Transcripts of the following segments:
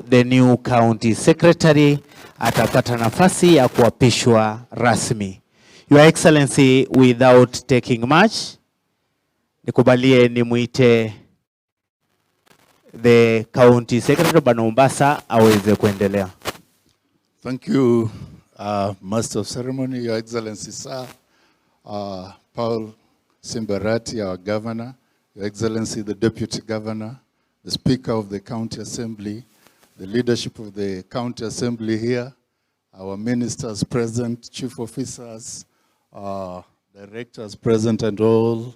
the new county secretary atapata nafasi ya kuapishwa rasmi. Your Excellency, without taking much, nikubalie nimuite the county secretary Bwana Mombasa aweze kuendelea. Thank you, Master of Ceremony, Your Excellency, sir. Hon Simba Arati, our governor, Your Excellency, the Deputy Governor, the Speaker of the County Assembly, the leadership of the County Assembly here, our ministers present, chief officers, directors present, and all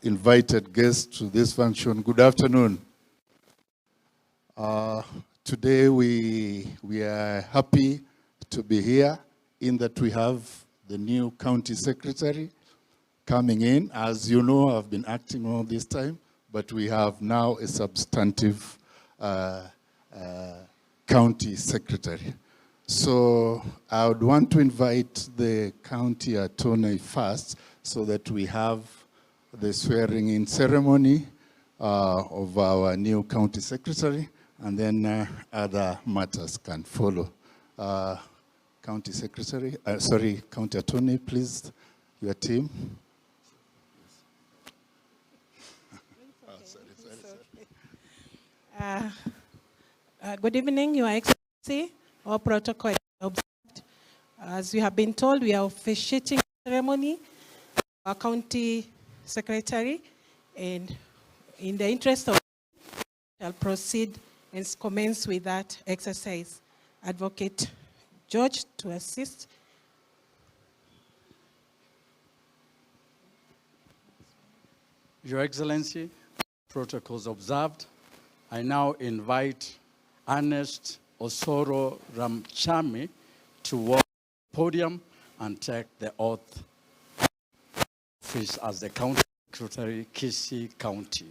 invited guests to this function. Good afternoon. Today we are happy to be here in that we have the new county secretary coming in. As you know, I've been acting all this time, but we have now a substantive county secretary. So I would want to invite the county attorney first so that we have the swearing in ceremony of our new county secretary, and then other matters can follow. County secretary, county attorney, please, your team. Good evening, Your Excellency. All protocol observed. As we have been told, we are officiating the ceremony, our county secretary, and in the interest of, shall proceed and commence with that exercise. Advocate George to assist. Your Excellency, protocols observed. I now invite Ernest Osoro Ramchami to walk the podium and take the oath of office as the County Secretary, Kisii County.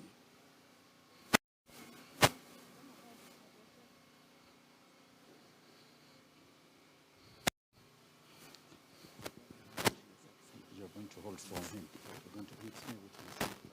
You're going to hold for him. You're going to hit me with him.